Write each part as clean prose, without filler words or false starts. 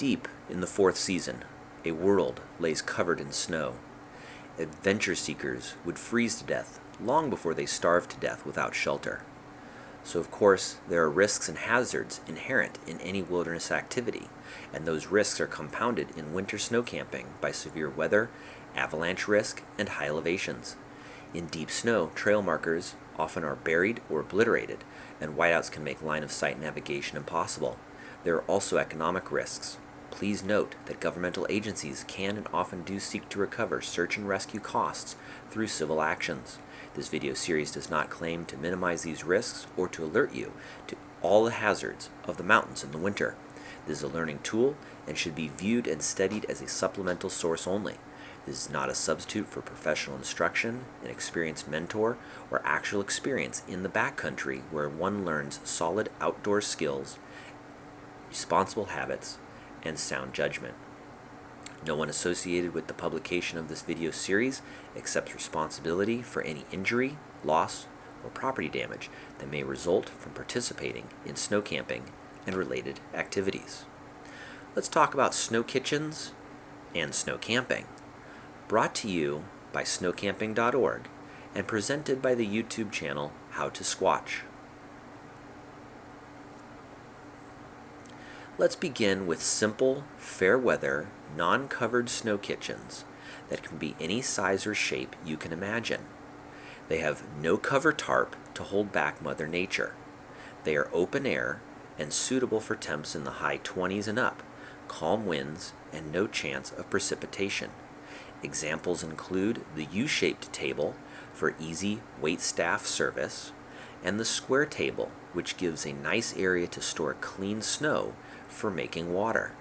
Deep in the fourth season, a world lays covered in snow. Adventure seekers would freeze to death long before they starved to death without shelter. So of course, there are risks and hazards inherent in any wilderness activity, and those risks are compounded in winter snow camping by severe weather, avalanche risk, and high elevations. In deep snow, trail markers often are buried or obliterated, and whiteouts can make line-of-sight navigation impossible. There are also economic risks. Please note that governmental agencies can and often do seek to recover search and rescue costs through civil actions. This video series does not claim to minimize these risks or to alert you to all the hazards of the mountains in the winter. This is a learning tool and should be viewed and studied as a supplemental source only. This is not a substitute for professional instruction, an experienced mentor, or actual experience in the backcountry where one learns solid outdoor skills, responsible habits, and sound judgment. No one associated with the publication of this video series accepts responsibility for any injury, loss, or property damage that may result from participating in snow camping and related activities. Let's talk about snow kitchens and snow camping. Brought to you by snowcamping.org and presented by the YouTube channel How to Squatch. Let's begin with simple, fair weather, non-covered snow kitchens that can be any size or shape you can imagine. They have no cover tarp to hold back Mother Nature. They are open air and suitable for temps in the high 20s and up, calm winds, and no chance of precipitation. Examples include the U-shaped table for easy waitstaff service, and the square table, which gives a nice area to store clean snow for making water.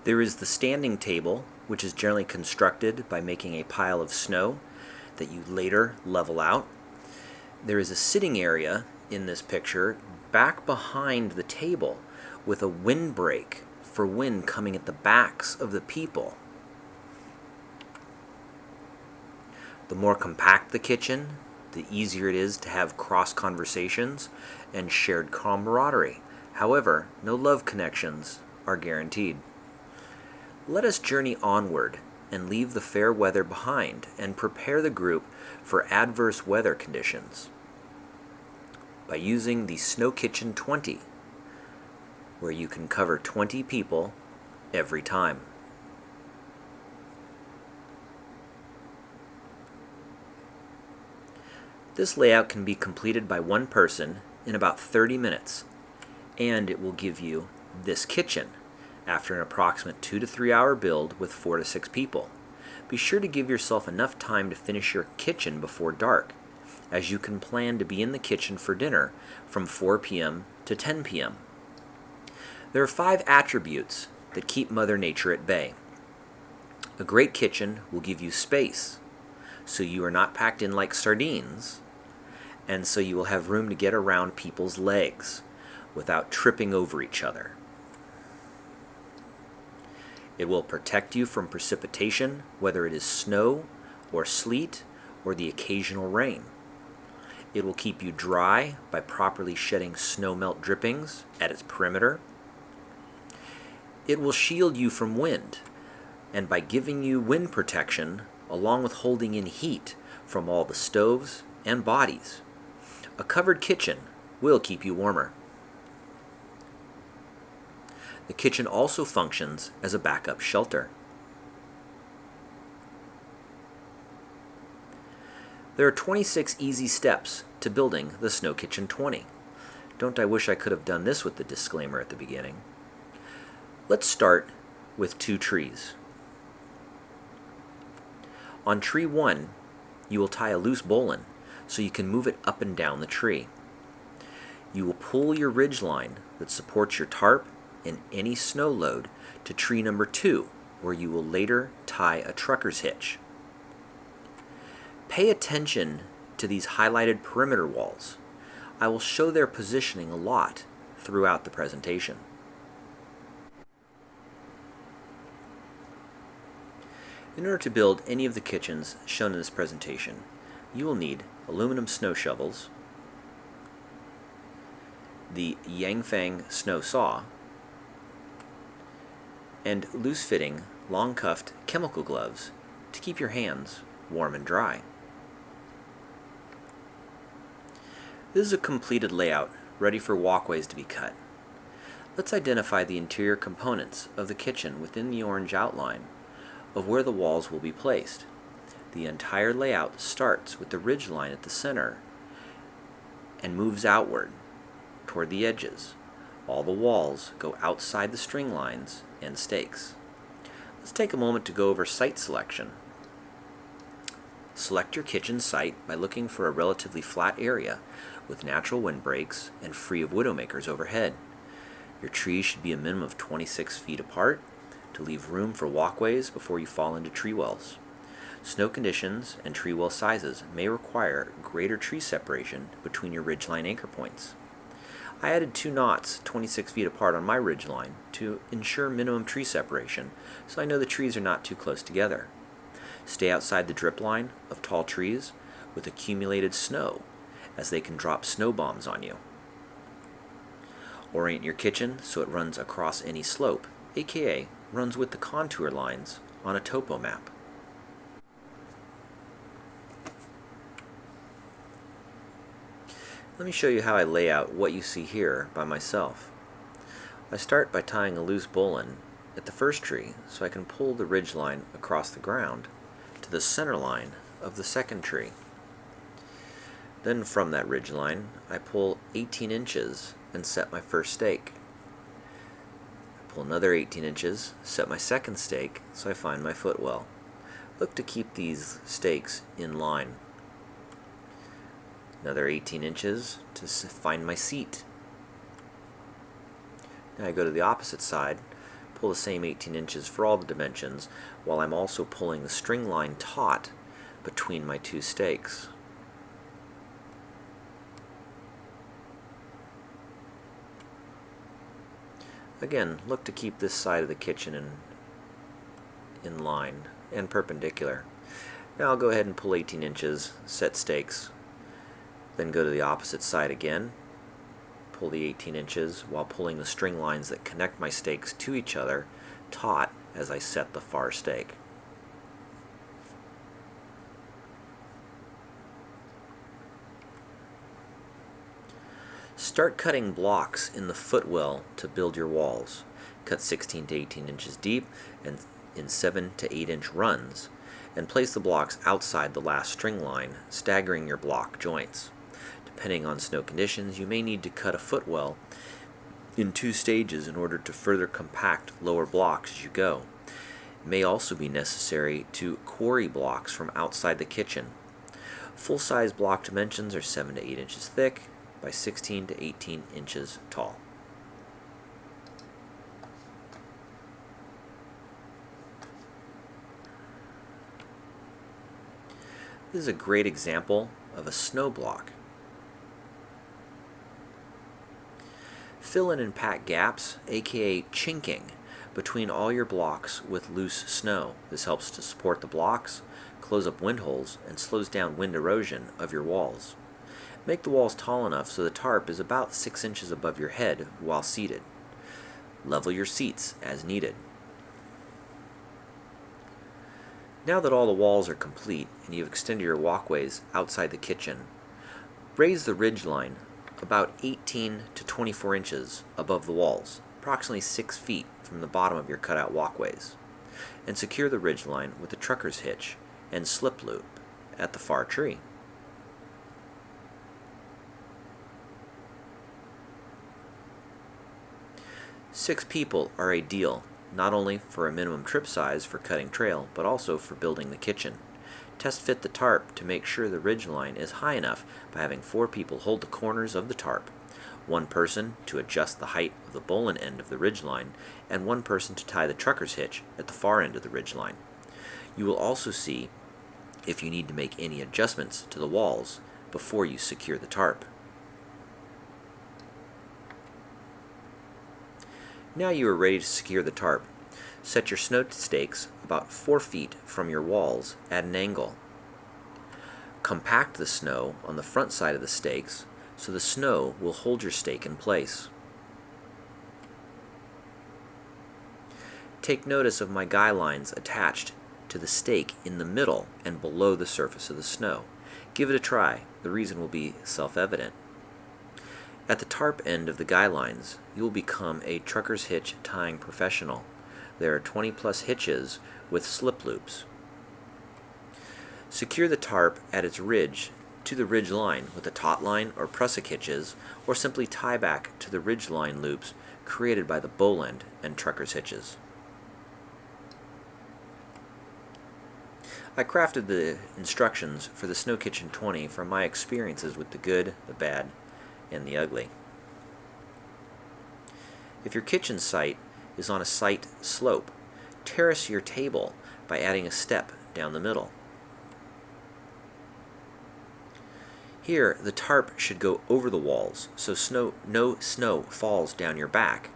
There is the standing table, which is generally constructed by making a pile of snow that you later level out. There is a sitting area in this picture back behind the table with a windbreak for wind coming at the backs of the people. The more compact the kitchen, the easier it is to have cross conversations and shared camaraderie. However, no love connections are guaranteed. Let us journey onward and leave the fair weather behind and prepare the group for adverse weather conditions by using the Snow Kitchen 20, where you can cover 20 people every time. This layout can be completed by one person in about 30 minutes, and it will give you this kitchen after an approximate 2 to 3 hour build with 4 to 6 people. Be sure to give yourself enough time to finish your kitchen before dark, as you can plan to be in the kitchen for dinner from 4 p.m. to 10 p.m. There are 5 attributes that keep Mother Nature at bay. A great kitchen will give you space, so you are not packed in like sardines, and so you will have room to get around people's legs without tripping over each other. It will protect you from precipitation, whether it is snow or sleet or the occasional rain. It will keep you dry by properly shedding snow melt drippings at its perimeter. It will shield you from wind, and by giving you wind protection, along with holding in heat from all the stoves and bodies. A covered kitchen will keep you warmer. The kitchen also functions as a backup shelter. There are 26 easy steps to building the Snow Kitchen 20. Don't I wish I could have done this with the disclaimer at the beginning. Let's start with 2 trees. On tree 1, you will tie a loose bowline so you can move it up and down the tree. You will pull your ridge line that supports your tarp and any snow load to tree number 2, where you will later tie a trucker's hitch. Pay attention to these highlighted perimeter walls. I will show their positioning a lot throughout the presentation. In order to build any of the kitchens shown in this presentation, you will need aluminum snow shovels, the Yangfang snow saw, and loose-fitting, long-cuffed chemical gloves to keep your hands warm and dry. This is a completed layout, ready for walkways to be cut. Let's identify the interior components of the kitchen within the orange outline of where the walls will be placed. The entire layout starts with the ridge line at the center and moves outward toward the edges. All the walls go outside the string lines and stakes. Let's take a moment to go over site selection. Select your kitchen site by looking for a relatively flat area with natural windbreaks and free of widowmakers overhead. Your trees should be a minimum of 26 feet apart to leave room for walkways before you fall into tree wells. Snow conditions and tree well sizes may require greater tree separation between your ridgeline anchor points. I added 2 knots 26 feet apart on my ridgeline to ensure minimum tree separation, so I know the trees are not too close together. Stay outside the drip line of tall trees with accumulated snow, as they can drop snow bombs on you. Orient your kitchen so it runs across any slope, aka runs with the contour lines on a topo map. Let me show you how I lay out what you see here by myself. I start by tying a loose bowline at the first tree so I can pull the ridge line across the ground to the center line of the second tree. Then from that ridge line, I pull 18 inches and set my first stake. I pull another 18 inches, set my second stake, so I find my footwell. Look to keep these stakes in line. Another 18 inches to find my seat. Now I go to the opposite side, pull the same 18 inches for all the dimensions, while I'm also pulling the string line taut between my 2 stakes. Again, look to keep this side of the kitchen in line and perpendicular. Now I'll go ahead and pull 18 inches, set stakes, then go to the opposite side again, pull the 18 inches while pulling the string lines that connect my stakes to each other taut as I set the far stake. Start cutting blocks in the footwell to build your walls. Cut 16 to 18 inches deep and in 7 to 8 inch runs, and place the blocks outside the last string line, staggering your block joints. Depending on snow conditions, you may need to cut a footwell in 2 stages in order to further compact lower blocks as you go. It may also be necessary to quarry blocks from outside the kitchen. Full-size block dimensions are 7 to 8 inches thick by 16 to 18 inches tall. This is a great example of a snow block. Fill in and pack gaps, aka chinking, between all your blocks with loose snow. This helps to support the blocks, close up wind holes, and slows down wind erosion of your walls. Make the walls tall enough so the tarp is about 6 inches above your head while seated. Level your seats as needed. Now that all the walls are complete and you've extended your walkways outside the kitchen, raise the ridge line about 18 to 24 inches above the walls, approximately 6 feet from the bottom of your cutout walkways, and secure the ridge line with a trucker's hitch and slip loop at the far tree. Six people are ideal, not only for a minimum trip size for cutting trail, but also for building the kitchen. Test fit the tarp to make sure the ridge line is high enough by having 4 people hold the corners of the tarp, 1 person to adjust the height of the bowline end of the ridge line, and 1 person to tie the trucker's hitch at the far end of the ridge line. You will also see if you need to make any adjustments to the walls before you secure the tarp. Now you are ready to secure the tarp. Set your snow stakes about 4 feet from your walls at an angle. Compact the snow on the front side of the stakes so the snow will hold your stake in place. Take notice of my guy lines attached to the stake in the middle and below the surface of the snow. Give it a try. The reason will be self-evident. At the tarp end of the guy lines, you will become a trucker's hitch tying professional. There are 20 plus hitches with slip loops. Secure the tarp at its ridge to the ridge line with a taut line or prusik hitches, or simply tie back to the ridge line loops created by the bowl end and trucker's hitches. I crafted the instructions for the Snow Kitchen 20 from my experiences with the good, the bad, and the ugly. If your kitchen site is on a site slope, terrace your table by adding a step down the middle. Here, the tarp should go over the walls, so no snow falls down your back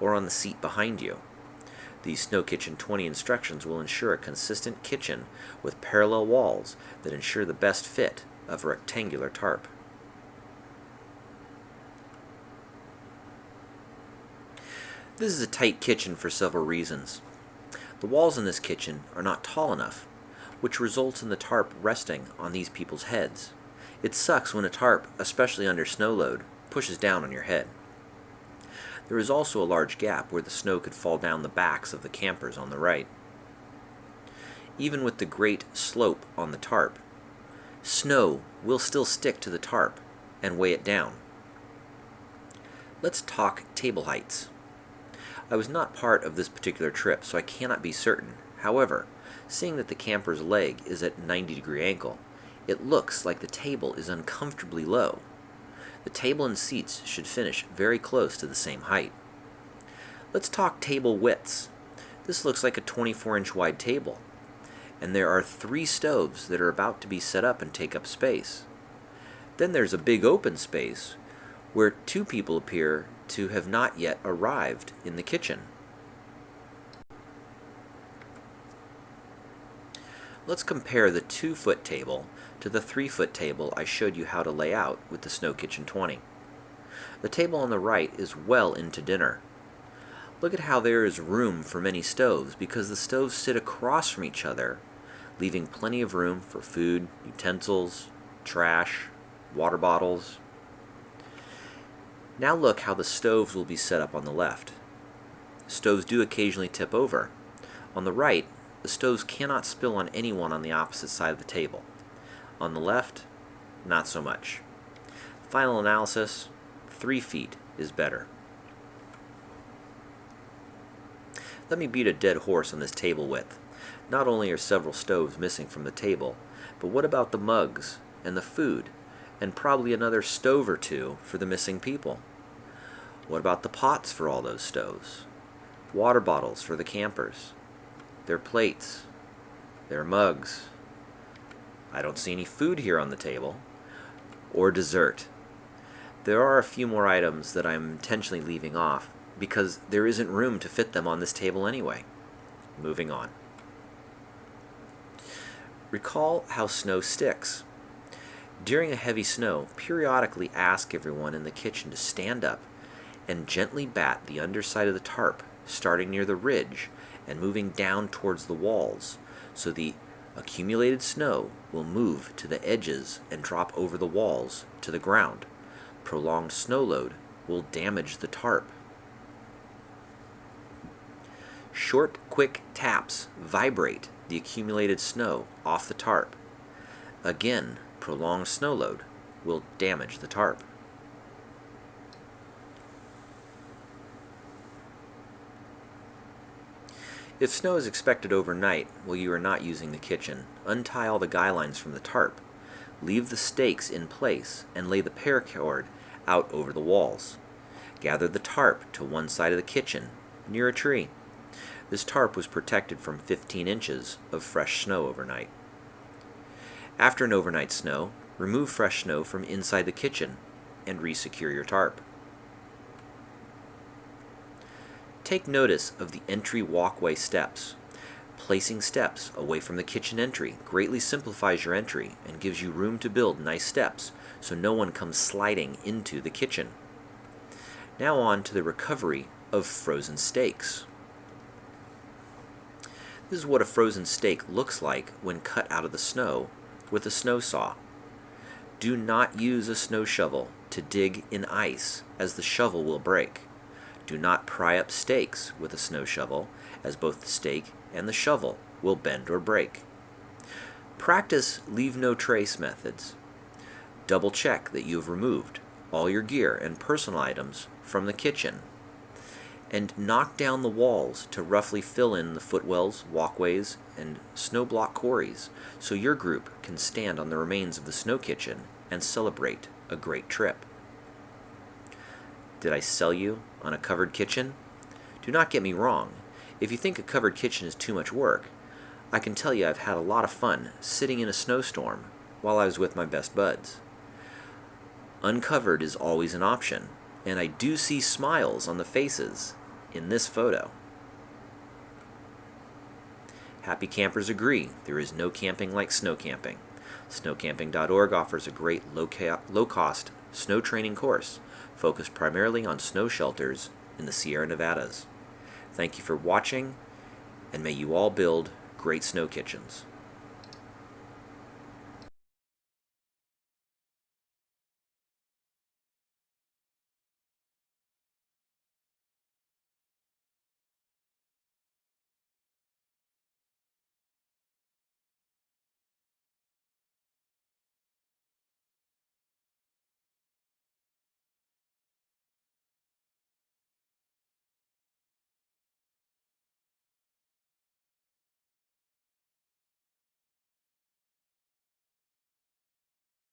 or on the seat behind you. The Snow Kitchen 20 instructions will ensure a consistent kitchen with parallel walls that ensure the best fit of a rectangular tarp. This is a tight kitchen for several reasons. The walls in this kitchen are not tall enough, which results in the tarp resting on these people's heads. It sucks when a tarp, especially under snow load, pushes down on your head. There is also a large gap where the snow could fall down the backs of the campers on the right. Even with the great slope on the tarp, snow will still stick to the tarp and weigh it down. Let's talk table heights. I was not part of this particular trip, so I cannot be certain. However, seeing that the camper's leg is at 90-degree angle, it looks like the table is uncomfortably low. The table and seats should finish very close to the same height. Let's talk table widths. This looks like a 24-inch wide table, and there are 3 stoves that are about to be set up and take up space. Then there's a big open space where 2 people appear to have not yet arrived in the kitchen. Let's compare the 2-foot table to the 3-foot table I showed you how to lay out with the Snow Kitchen 20. The table on the right is well into dinner. Look at how there is room for many stoves because the stoves sit across from each other, leaving plenty of room for food, utensils, trash, water bottles. Now look how the stoves will be set up on the left. Stoves do occasionally tip over. On the right, the stoves cannot spill on anyone on the opposite side of the table. On the left, not so much. Final analysis, 3 feet is better. Let me beat a dead horse on this table width. Not only are several stoves missing from the table, but what about the mugs and the food, and probably another stove or 2 for the missing people? What about the pots for all those stoves? Water bottles for the campers? Their plates? Their mugs? I don't see any food here on the table, or dessert. There are a few more items that I'm intentionally leaving off because there isn't room to fit them on this table anyway. Moving on. Recall how snow sticks. During a heavy snow, periodically ask everyone in the kitchen to stand up and gently bat the underside of the tarp, starting near the ridge and moving down towards the walls, so the accumulated snow will move to the edges and drop over the walls to the ground. Prolonged snow load will damage the tarp. Short, quick taps vibrate the accumulated snow off the tarp. Again, prolonged snow load will damage the tarp. If snow is expected overnight while you are not using the kitchen, untie all the guy lines from the tarp. Leave the stakes in place and lay the paracord out over the walls. Gather the tarp to one side of the kitchen, near a tree. This tarp was protected from 15 inches of fresh snow overnight. After an overnight snow, remove fresh snow from inside the kitchen and resecure your tarp. Take notice of the entry walkway steps. Placing steps away from the kitchen entry greatly simplifies your entry and gives you room to build nice steps so no one comes sliding into the kitchen. Now on to the recovery of frozen steaks. This is what a frozen steak looks like when cut out of the snow with a snow saw. Do not use a snow shovel to dig in ice, as the shovel will break. Do not pry up steaks with a snow shovel, as both the steak and the shovel will bend or break. Practice leave no trace methods. Double check that you have removed all your gear and personal items from the kitchen. And knock down the walls to roughly fill in the footwells, walkways, and snow block quarries so your group can stand on the remains of the snow kitchen and celebrate a great trip. Did I sell you on a covered kitchen? Do not get me wrong. If you think a covered kitchen is too much work, I can tell you I've had a lot of fun sitting in a snowstorm while I was with my best buds. Uncovered is always an option, and I do see smiles on the faces in this photo. Happy campers agree, there is no camping like snow camping. Snowcamping.org offers a great low-cost snow training course focused primarily on snow shelters in the Sierra Nevadas. Thank you for watching, and may you all build great snow kitchens.